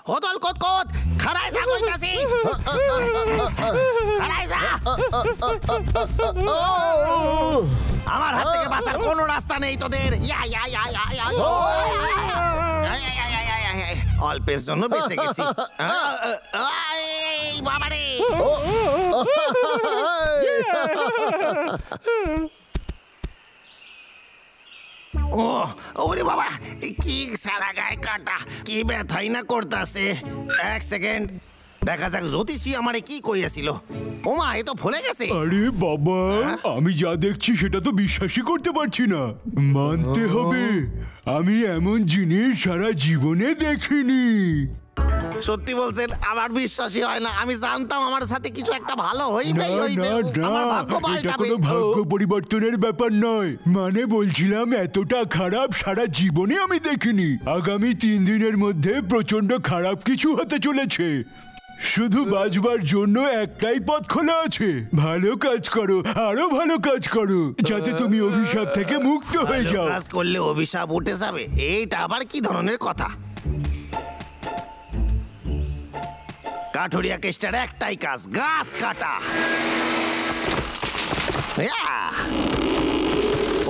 হদল কোত খাড়ায় যা কইতাছি খাড়ায় যা আমার হাত থেকে বাঁচার কোনো রাস্তা নেই তোদের অল্পের জন্য বেঁচে গেছি বাবারে ওরে বাবা কি সারা গায়ে কাটা কি ব্যথাই না করতেছে এক সেকেন্ড দেখা যাক জ্যোতিষী আমারে কি কইয়াছিল ওমা এ তো ভুলে গেছে আরে বাবা আমি যা দেখছি সেটা তো বিশ্বাসই করতে পারছি না মানতে হবে আমি এমন জিনিস সারা জীবনে দেখিনি সত্যি বলছেন আমার বিশ্বাসই হয় না আমি জানতাম আমার সাথে কিছু একটা ভালো হইবে আমার ভাগ্য পাল্টাবে কোনো ভাগ্য পরিবর্তনের ব্যাপার নয় মানে বলছিলাম এতটা খারাপ সারা জীবনে আমি দেখিনি আগামী 3 দিনের মধ্যে প্রচন্ড খারাপ কিছু হতে চলেছে শুধু বাঁচবার জন্য একটাই পথ খোলা আছে ভালো কাজ করো আরো ভালো কাজ করো যাতে তুমি অভিশাপ থেকে মুক্ত হয়ে যাও কাজ করলে অভিশাপ উঠে যাবে এইটা আবার কি ধরনের কথা কাঠুরিয়া কেষ্টার একটাই কাজ গাছ কাটা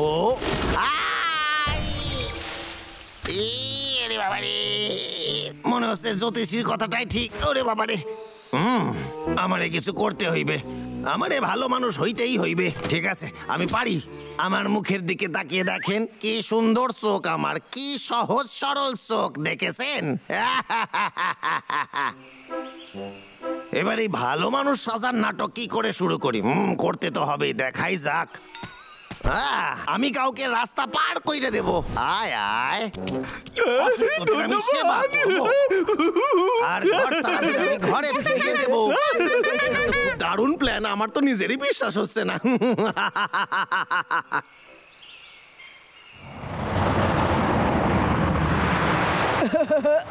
ও আরে বাবারে মনে হচ্ছে জ্যোতিষীর কথাটাই ঠিক ওরে বাবারে আমারে কিছু করতে হইবে আমারে ভালো মানুষ হইতেই হইবে ঠিক আছে আমি পারি আমার মুখের দিকে তাকিয়ে দেখেন কি সুন্দর চোখ আমার কি সহজ সরল চোখ দেখেছেন এবার এই ভালো মানুষ সাজার নাটক কি করে শুরু করি করতে তো হবে দেখাই যাক আমি কাউকে রাস্তা পার কইরে দেব আয় আয় আমি সেবা করব আর আমি ঘরে ফিরিয়ে দেব দারুণ প্ল্যান আমার তো নিজেরই বিশ্বাস হচ্ছে না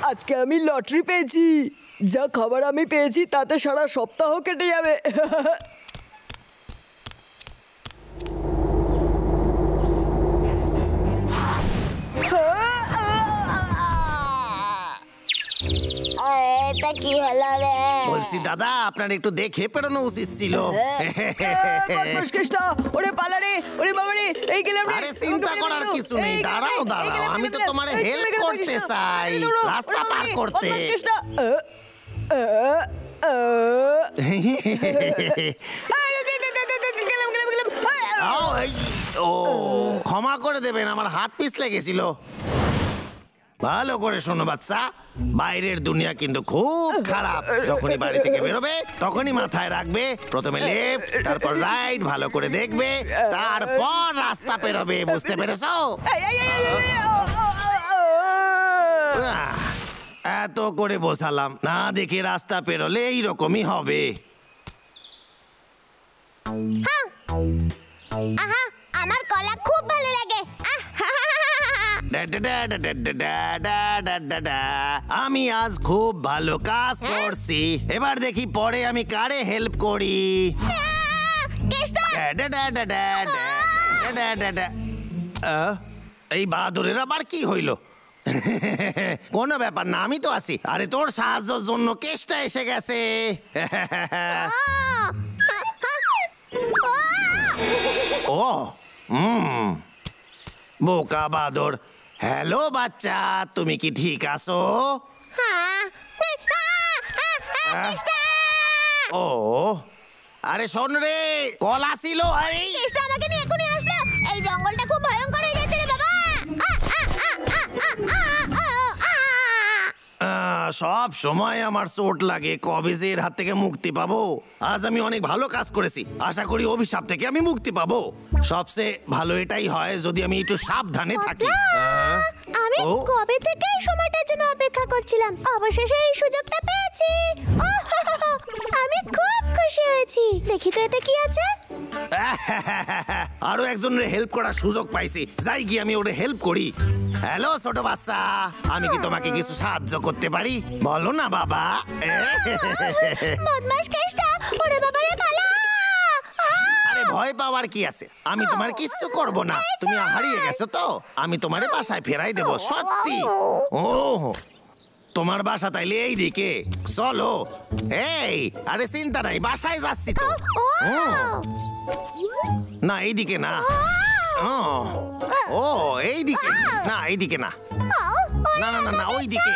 আজকে আমি লটারি পেয়েছি যা খবর আমি পেয়েছি তাতে সারা সপ্তাহ কেটে যাবে এটা কি হলো রে বলছি দাদা আপনার একটু দেখে পেরোনো উচিত ছিল ওরে পালা রে ওরে বাবা রে এই গেলাম রে আরে চিন্তা করার কিছু নেই দাঁড়াও দাঁড়াও আমি তো তোমারে হেল্প করতে চাই রাস্তা পার করতে ও ক্ষমা করে দেবেন আমার হাত পিছলে গেছিল ভালো করে শোনো বাচ্চা বাইরের দুনিয়া কিন্তু খুব খারাপ যখনই বাড়ি থেকে বেরোবে তখনই মাথায় রাখবে প্রথমে লেফট তারপর রাইট ভালো করে দেখবে তারপর রাস্তা পেরোবে বুঝতে পেরেছো এত করে বোঝালাম না দেখে রাস্তা পেরোলে এইরকমই হবে আমার কলা খুব ভালো লাগে আমি আজ খুব ভালো কাজ করছি এবার দেখি পরে আমি কারে হেল্প করি এই বাহাদুরের আবার কি হইল কোনো ব্যাপার না আমি তো আছি আরে তোর সাহায্যের জন্য কেসটা এসে গেছে ও বোকা বাদর হ্যালো বাচ্চা তুমি কি ঠিক আছো ও আরে শোন রে কল আসিল আমাকে নিয়ে এখনই আসলো এই জঙ্গলটা খুব ভয়ঙ্কর হয়ে যাচ্ছে রে বাবা সব সময় আমার চোট লাগে কবে যে এর হাত থেকে মুক্তি পাবো আজ আমি অনেক ভালো কাজ করেছি আশা করি অভিশাপ থেকে আমি মুক্তি পাবো সবচেয়ে ভালো এটাই হয় যদি আমি একটু সাবধানে থাকি আমি কবে থেকে এই সময়টার জন্য অপেক্ষা করছিলাম অবশেষে এই সুযোগটা পেয়েছি আমি খুব খুশি হয়েছি দেখি তো এতে কি আছে আরো একজনের হেল্প করার সুযোগ পাইছি যাই গিয়ে আমি ওরে হেল্প করি হ্যালো ছোট বাচ্চা আমি কি তোমাকে কিছু সাহায্য করতে পারি বলো না বাবা বদমাশ কেষ্টা ওরে বাবা রে পালা আরে ভয় পাওয়ার কি আছে আমি তোমার কিছু করব না তুমি হারিয়ে গেছো তো আমি তোমারে বাসায় ফেরাই দেব সত্যি ও তোমার বাসা তাইলে এই দিকে, চলো। এই আরে চিন্তা নাই, বাসায় যাচ্ছি তো। না এইদিকে না, ও এইদিকে না, এইদিকে না, না না না না ওইদিকে।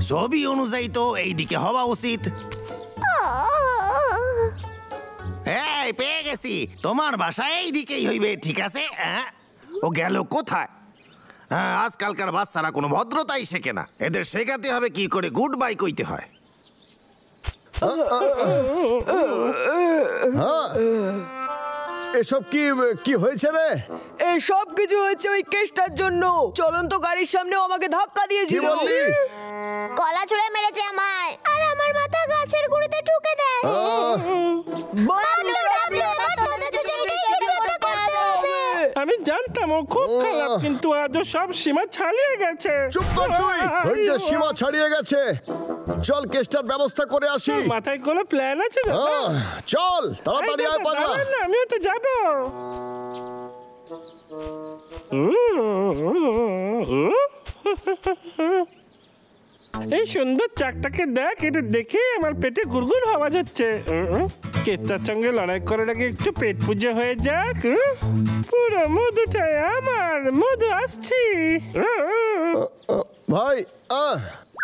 ছবি অনুযায়ী তো এইদিকে হওয়া উচিত। এই পেয়ে গেছি, তোমার বাসা এইদিকেই হইবে, ঠিক আছে। ও গেল কোথায়? হ্যাঁ, আজকালকার বাচ্চারা কোনো ভদ্রতাই শেখে না, এদের শেখাতে হবে কি করে গুড বাই কইতে হয়। এসব কি হয়েছে রে? এই সব কিছু হয়েছে ওই কেসটার জন্য। চলন্ত গাড়ির সামনেও আমাকে ধাক্কা দিয়েছিল। গলা ছুঁড়ে মেরেছে আমায়, আর আমার মাথা গাছের গুঁড়িতে ঠুকে দেয়। আমি জানতাম ও খুব খারাপ, কিন্তু আজও সব সীমা ছাড়িয়ে গেছে। চুপ কর তুই, ধৈর্যের সীমা ছাড়িয়ে গেছে। চল কেসটার ব্যবস্থা করে আসি। মাথায় কোনো প্ল্যান আছে দাদা? চল তাড়াতাড়ি আয় পাগলা। আমিও তো যাব। এই সুন্দর চাকটাকে দেখ, এটা দেখে আমার পেটে গুড়গুড় আওয়াজ হচ্ছে। কেতার সঙ্গে লড়াই করার আগে একটু পেট পুজো হয়ে যাক। পুরো মধুটাই আমার, মধু আসছি। ভাই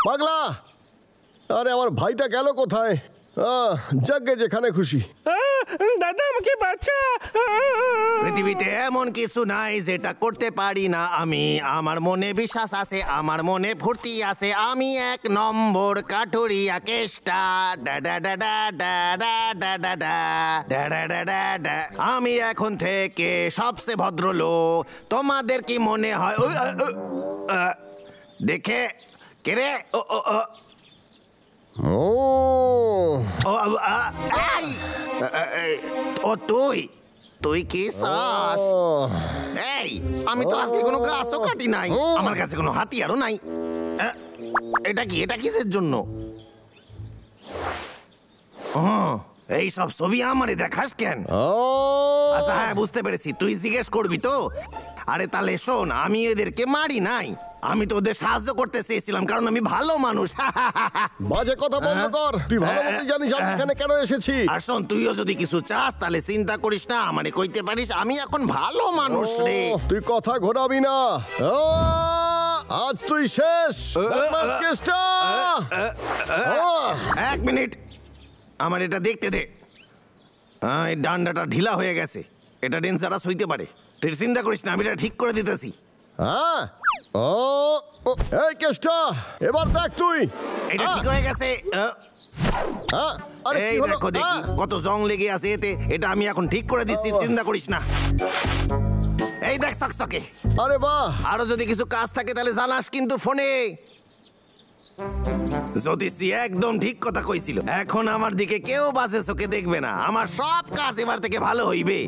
পাগলা, আরে আমার ভাইটা গেল কোথায়? যাকে যেখানে খুশি। দাদা আমাকে বাঁচা। পৃথিবীতে এমন কিছু নাই যেটা করতে পারি না আমি। আমার মনে বিশ্বাস আছে, আমার মনে ফুর্তি আছে। আমি 1 নম্বর কাঠুরিয়া কেষ্টা। আমি এখন থেকে সবচেয়ে ভদ্রলোক। তোমাদের কি মনে হয়? দেখে কে রে? ও তুই কি চাস? এই আমি তো আজকে কোনো গাছও কাটি নাই, আমার কাছে কোনো হাতিয়ারও নাই। এটা কিসের জন্য? এই সব ছবি আমারে দেখাস কেন? আচ্ছা হ্যাঁ, বুঝতে পেরেছি, তুই জিজ্ঞেস করবি তো। আরে তাহলে শোন, আমি এদেরকে মারি নাই, আমি তো ওদের সাহায্য করতে চেয়েছিলাম, কারণ আমি ভালো মানুষ। বাজে কথা বন্ধ কর, তুই ভালো মতো জানিস আমি এখানে কেন এসেছি। আর শোন, তুইও যদি কিছু চাস তাহলে চিন্তা করিস না, আমারে কইতে পারিস, আমি এখন ভালো মানুষ রে। তুই কথা ঘোরাবি না, আজ তুই শেষ। 1 মিনিট, আমার এটা দেখতে দে। এই ডান্ডাটা ঢিলা হয়ে গেছে, এটা ডেঞ্জারাস হইতে পারে। তুই চিন্তা করিস না, আমি এটা ঠিক করে দিতেছি। এই কেষ্টা, এবার দেখ তুই। এটা ঠিক হয়ে গেছে। এই দেখো, দেখি কত জং লেগে আছে এতে। এটা আমি এখন ঠিক করে দিচ্ছি, চিন্তা করিস না। এই দেখ সকসকে। আরে বাহ। আরো যদি কিছু কাজ থাকে তাহলে জানাস কিন্তু ফোনে। জ্যোতিষী একদম ঠিক কথা কইছিল, এখন আমার দিকে কেউ বাজে চোখে দেখবে না, আমার সব কাজ এবার থেকে ভালো হইবে।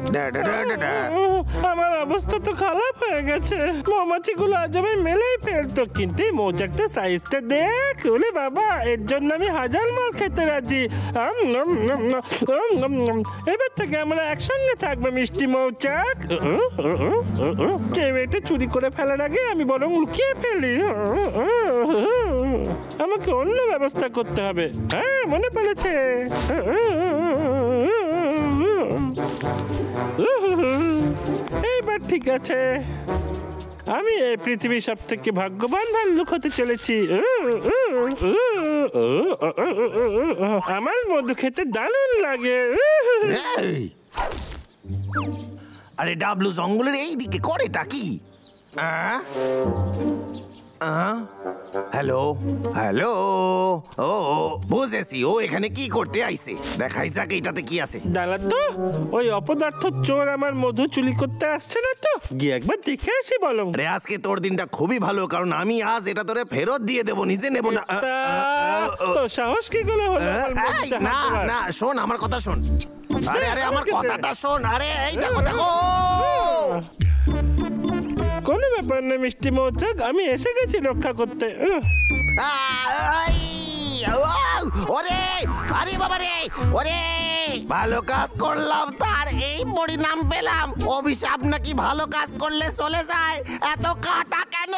আমার অবস্থা তো খারাপ হয়ে গেছে। মৌমাছিগুলো আজ আমি মেলেই ফেলতো, কিন্তু মৌচাকটা সাইজটা দেখ। ওরে বাবা, এর জন্য আমি 1000 মাল খেতে রাজি। এবার থেকে আমরা একসঙ্গে থাকবো মিষ্টি মৌচাক। কেউ এটা চুরি করে ফেলার আগে আমি বরং লুকিয়ে ফেলি। আমাকে অন্য ব্যবস্থা করতে হবে। হ্যাঁ, মনে পড়েছে। এইবার ঠিক আছে, আমি এই পৃথিবীর সব থেকে ভাগ্যবান ভাল্লুক হতে চলেছি। আমার মধু খেতে দারুণ লাগে। আরে ডাবলু জঙ্গলের এই দিকে করেটা কি? হ্যালো হ্যালো, ও বুঝেছি, ও এখানে কি করতে আইছে। দেখাই যাক এইটাতে কি আছে। দাঁড়া তো, ওই অপদার্থ চোর আমার মধু চুরি করতে আসছে না তো? গিয়ে একবার দেখে আসি বলো। আরে আজকে তোর দিনটা খুবই ভালো, কারণ আমি আজ এটা তোরে ফেরত দিয়ে দেবো, নিজে নেবো না। তো সাহস কি করে হলো? না না, শোন আমার কথা শোন। আরে আরে আমার কথাটা শোন। আরে এইটা কথা গো। কোনো ব্যাপার না মিষ্টি মৌচাক, আমি এসে গেছি রক্ষা করতে। ওরে আরে বাবা রে, ওরে ভালো কাজ করলাম তার এই পরিণাম পেলাম। অভিশাপ নাকি ভালো কাজ করলে চলে যায়, এত কাটা কেন?